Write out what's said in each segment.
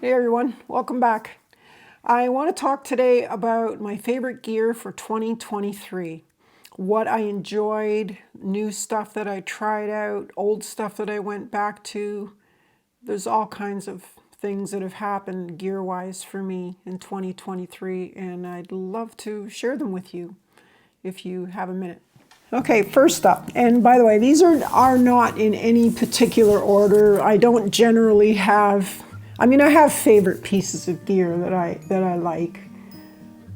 Hey everyone, welcome back. I want to talk today about my favorite gear for 2023. What I enjoyed, new stuff that I tried out, old stuff that I went back to. There's all kinds of things that have happened gear-wise for me in 2023, and I'd love to share them with you if you have a minute. Okay, first up, and by the way, these are not in any particular order. I don't generally have, I have favorite pieces of gear that I like,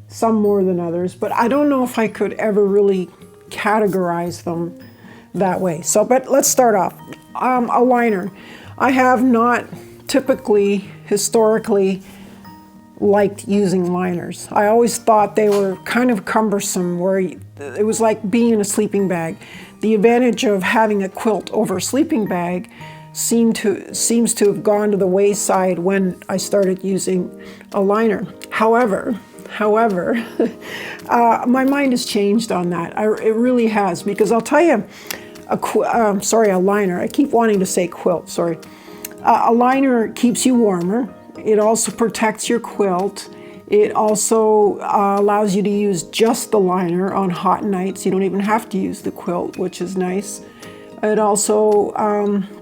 some more than others, but I don't know if I could ever really categorize them that way. So, but let's start off. A liner. I have not typically, historically, liked using liners. I always thought they were kind of cumbersome, where it was like being in a sleeping bag. The advantage of having a quilt over a sleeping bag seems to have gone to the wayside when I started using a liner. However, my mind has changed on that. It really has, because I'll tell you, a liner. I keep wanting to say quilt, sorry. A liner keeps you warmer. It also protects your quilt. It also allows you to use just the liner on hot nights. You don't even have to use the quilt, which is nice. It also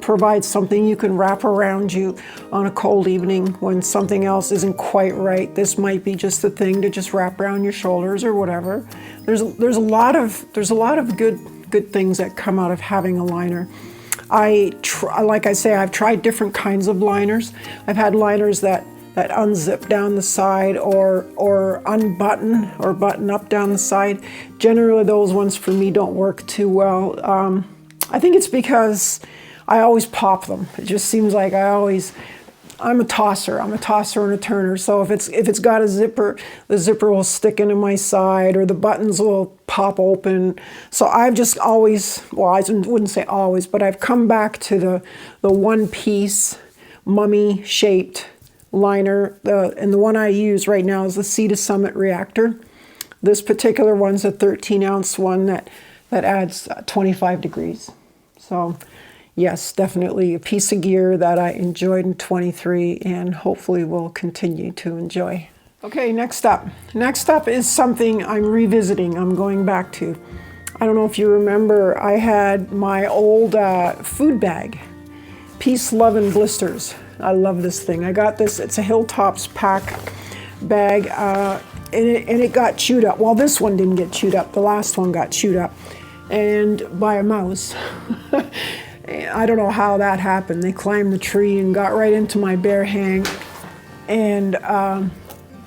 provides something you can wrap around you on a cold evening when something else isn't quite right. This might be just the thing to just wrap around your shoulders or whatever. There's a lot of good things that come out of having a liner. Like I say, I've tried different kinds of liners. I've had liners that unzip down the side or unbutton or button up down the side. Generally, those ones for me don't work too well. I think it's because I always pop them. It just seems like I'm a tosser. I'm a tosser and a turner. So if it's got a zipper, the zipper will stick into my side, or the buttons will pop open. So I've just always, well, I wouldn't say always, but I've come back to the one-piece mummy-shaped liner. And the one I use right now is the Sea to Summit Reactor. This particular one's a 13-ounce one that adds 25 degrees. So yes, definitely a piece of gear that I enjoyed in 23 and hopefully will continue to enjoy. Okay, next up. Next up is something I'm revisiting, I'm going back to. I don't know if you remember, I had my old food bag, Peace, Love, and Blisters. I love this thing. I got this, it's a Hilltops pack bag, and it got chewed up. Well, this one didn't get chewed up, the last one got chewed up, and by a mouse. I don't know how that happened. They climbed the tree and got right into my bare hang and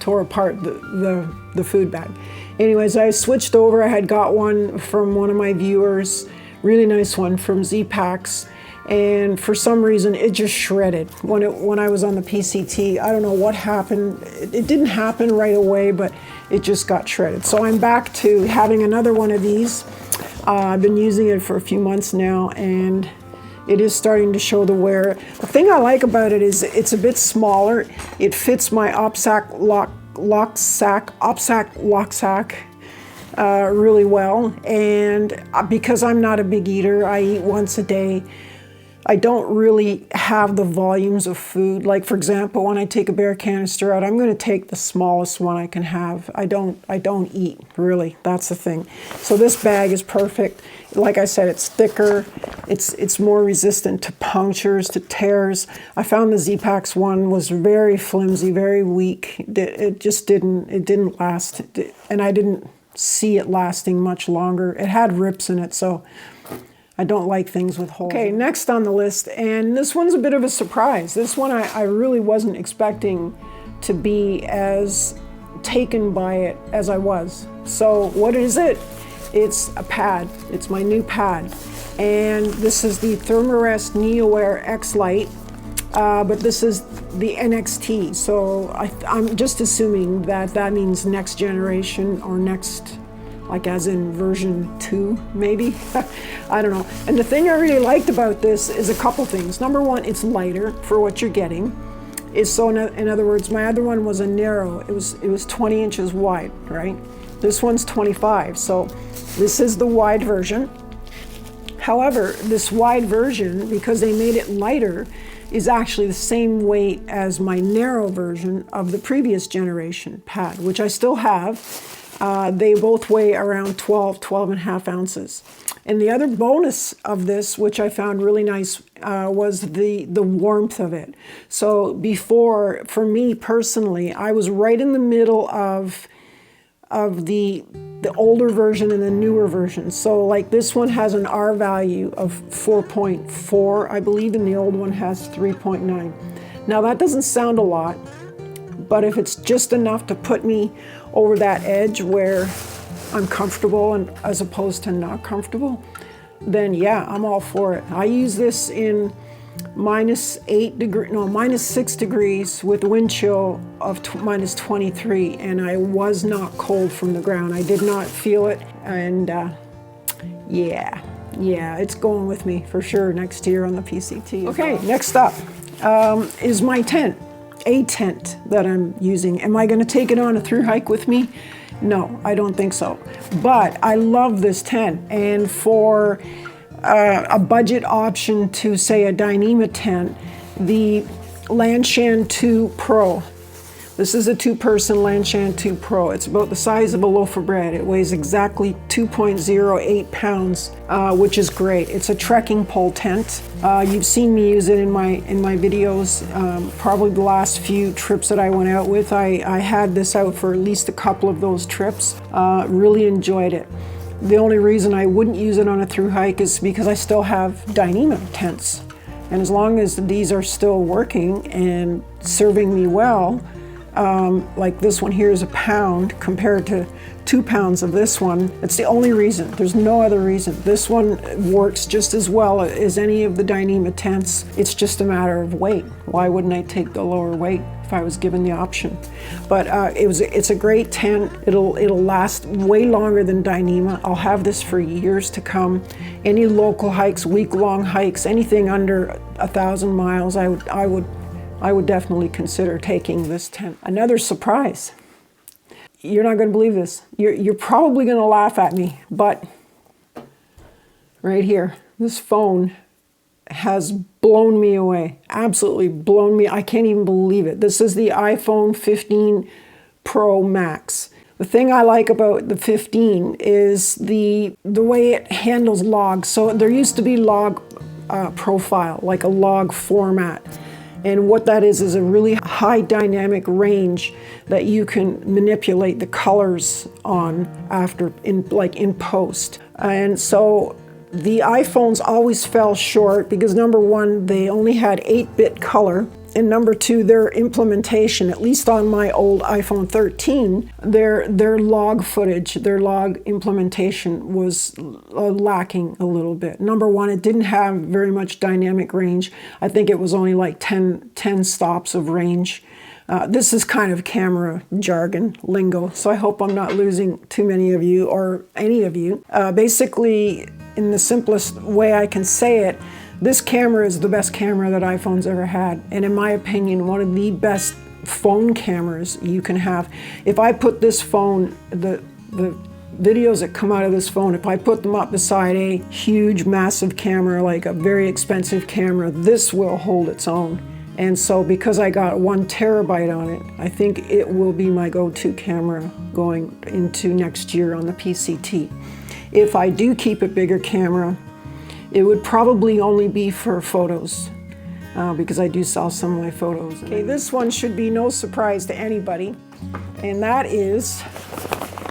tore apart the food bag. Anyways, I switched over. I had got one from one of my viewers, really nice one from Z-Packs, and for some reason it just shredded when I was on the PCT. I don't know what happened. It didn't happen right away, but it just got shredded. So I'm back to having another one of these. I've been using it for a few months now, and it is starting to show the wear. The thing I like about it is it's a bit smaller. It fits my OPSAC lock sack really well. And because I'm not a big eater, I eat once a day. I don't really have the volumes of food. Like, for example, when I take a bear canister out, I'm going to take the smallest one I can have. I don't eat, really. That's the thing. So this bag is perfect. Like I said, it's thicker. It's more resistant to punctures, to tears. I found the Z-Packs one was very flimsy, very weak. It just didn't last. And I didn't see it lasting much longer. It had rips in it, so I don't like things with holes. Okay, next on the list, and this one's a bit of a surprise. This one I really wasn't expecting to be as taken by it as I was. So what is it? It's a pad. It's my new pad. And this is the Thermarest neoair XLite, but this is the NXT. So I'm just assuming that means next generation or next, like as in version 2, maybe? I don't know. And the thing I really liked about this is a couple things. Number one, it's lighter for what you're getting. In other words, my other one was a narrow. It was 20 inches wide, right? This one's 25, so this is the wide version. However, this wide version, because they made it lighter, is actually the same weight as my narrow version of the previous generation pad, which I still have. They both weigh around 12 and a half ounces. And the other bonus of this, which I found really nice, was the warmth of it. So before, for me personally, I was right in the middle of the older version and the newer version. So like this one has an R value of 4.4, I believe, and the old one has 3.9. Now that doesn't sound a lot, but if it's just enough to put me over that edge where I'm comfortable and as opposed to not comfortable, then yeah, I'm all for it. I use this in minus 6 degrees with wind chill of minus 23, and I was not cold from the ground. I did not feel it, and yeah, it's going with me for sure next year on the PCT. Okay, next up is my tent, a tent that I'm using. Am I going to take it on a through hike with me? No, I don't think so. But I love this tent, and for a budget option to say a Dyneema tent, the Lanshan 2 Pro. This is a 2-person Lanshan 2 Pro. It's about the size of a loaf of bread. It weighs exactly 2.08 pounds, which is great. It's a trekking pole tent. You've seen me use it in my videos. Probably the last few trips that I went out with, I had this out for at least a couple of those trips. Really enjoyed it. The only reason I wouldn't use it on a through hike is because I still have Dyneema tents. And as long as these are still working and serving me well, like this one here is a pound compared to 2 pounds of this one. It's the only reason. There's no other reason. This one works just as well as any of the Dyneema tents. It's just a matter of weight. Why wouldn't I take the lower weight if I was given the option? But it's a great tent. It'll last way longer than Dyneema. I'll have this for years to come. Any local hikes, week-long hikes, anything under 1,000 miles, I would definitely consider taking this tent. Another surprise. You're not going to believe this. You're probably going to laugh at me, but right here, this phone has blown me away. Absolutely blown me. I can't even believe it. This is the iPhone 15 Pro Max. The thing I like about the 15 is the way it handles logs. So there used to be log profile, like a log format. And what that is a really high dynamic range that you can manipulate the colors on after in post. And so the iPhones always fell short because number one, they only had 8-bit color. And number two, their implementation, at least on my old iPhone 13, their log footage, their log implementation was lacking a little bit. Number one, it didn't have very much dynamic range. I think it was only like 10 stops of range. This is kind of camera jargon, lingo, so I hope I'm not losing too many of you or any of you. Basically, in the simplest way I can say it, this camera is the best camera that iPhone's ever had, and in my opinion, one of the best phone cameras you can have. If I put this phone, the videos that come out of this phone, if I put them up beside a huge, massive camera, like a very expensive camera, this will hold its own. And so because I got 1 terabyte on it, I think it will be my go-to camera going into next year on the PCT. If I do keep a bigger camera, it would probably only be for photos because I do sell some of my photos. Okay, this one should be no surprise to anybody, and that is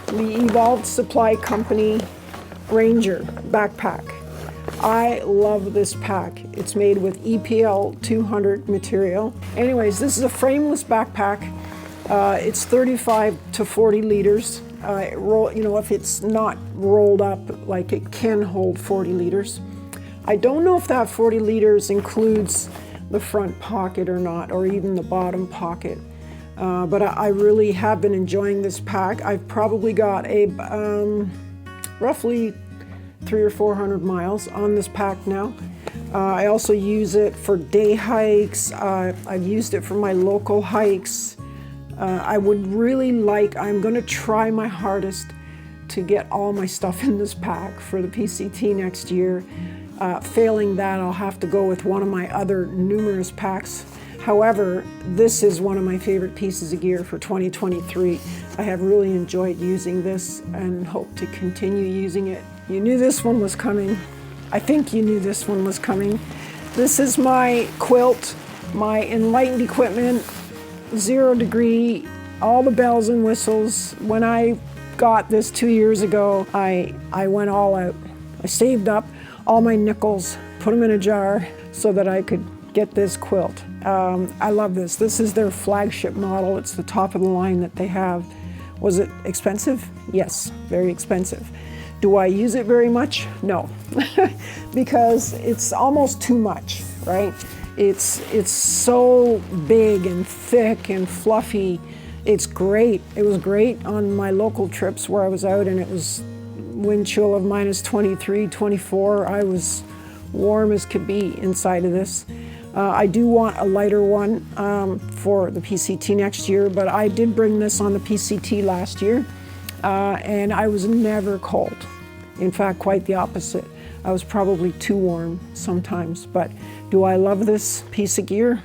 the Evolved Supply Company Ranger backpack. I love this pack. It's made with EPL 200 material. Anyways, this is a frameless backpack. It's 35 to 40 liters. If it's not rolled up, like it can hold 40 liters. I don't know if that 40 liters includes the front pocket or not, or even the bottom pocket. But I really have been enjoying this pack. I've probably got a roughly 300 or 400 miles on this pack now. I also use it for day hikes. I've used it for my local hikes. I'm going to try my hardest to get all my stuff in this pack for the PCT next year. Failing that, I'll have to go with one of my other numerous packs. However, this is one of my favorite pieces of gear for 2023. I have really enjoyed using this and hope to continue using it. You knew this one was coming. I think you knew this one was coming. This is my quilt, my Enlightened equipment, 0 degree, all the bells and whistles. When I got this 2 years ago, I went all out. I saved up all my nickels, put them in a jar so that I could get this quilt. I love this. This is their flagship model. It's the top of the line that they have. Was it expensive? Yes, very expensive. Do I use it very much? No, because it's almost too much, right? It's so big and thick and fluffy. It's great. It was great on my local trips where I was out and it was wind chill of minus 23, 24. I was warm as could be inside of this. I do want a lighter one for the PCT next year, but I did bring this on the PCT last year, and I was never cold. In fact, quite the opposite. I was probably too warm sometimes, but do I love this piece of gear?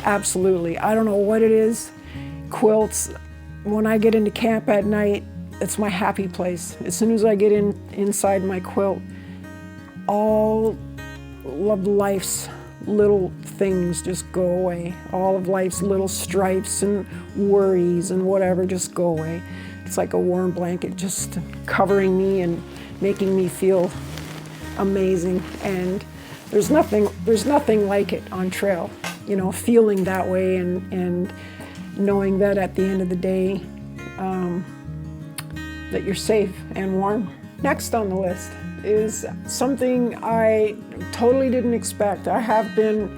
Absolutely. I don't know what it is. Quilts, when I get into camp at night, it's my happy place. As soon as I get inside my quilt, all of life's little things just go away. All of life's little stripes and worries and whatever just go away. It's like a warm blanket just covering me and making me feel amazing. And there's nothing like it on trail, you know, feeling that way and knowing that at the end of the day that you're safe and warm. Next on the list is something I totally didn't expect. I have been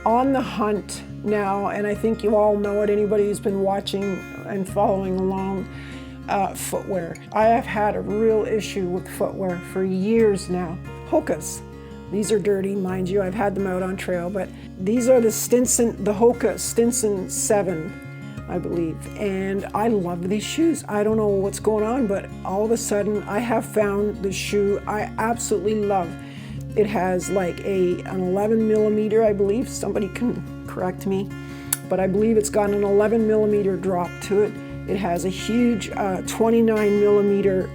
on the hunt now, and I think you all know it, anybody who's been watching and following along, footwear. I have had a real issue with footwear for years now. Hokas. These are dirty, mind you. I've had them out on trail, but these are the Hoka Stinson 7. I believe, and I love these shoes. I don't know what's going on, but all of a sudden I have found the shoe I absolutely love. It has like an 11 millimeter, I believe. Somebody can correct me, but I believe it's got an 11 millimeter drop to it. It has a huge 29 millimeter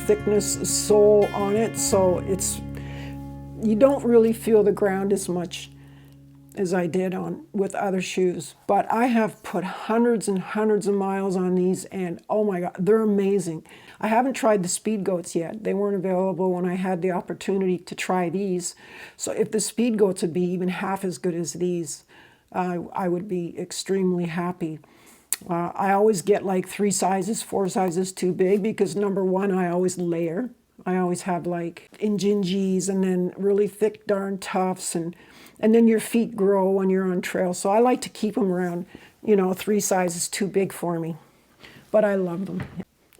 thickness sole on it, so you don't really feel the ground as much as I did with other shoes. But I have put hundreds and hundreds of miles on these, and oh my God, they're amazing. I haven't tried the Speed Goats yet. They weren't available when I had the opportunity to try these. So if the Speed Goats would be even half as good as these, I would be extremely happy. I always get like 3 sizes, 4 sizes too big because number one, I always layer. I always have like Injinjis and then really thick darn tufts, and then your feet grow when you're on trail. So I like to keep them around, 3 sizes too big for me. But I love them.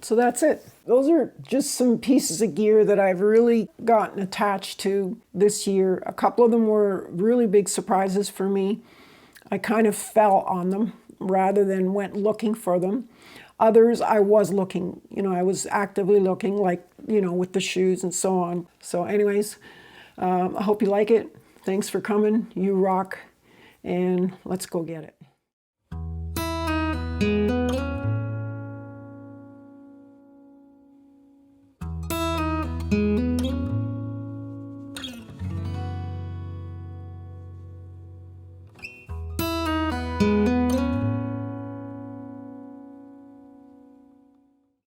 So that's it. Those are just some pieces of gear that I've really gotten attached to this year. A couple of them were really big surprises for me. I kind of fell on them rather than went looking for them. Others, I was looking, I was actively looking, like, with the shoes and so on. So anyways, I hope you like it. Thanks for coming. You rock. And let's go get it.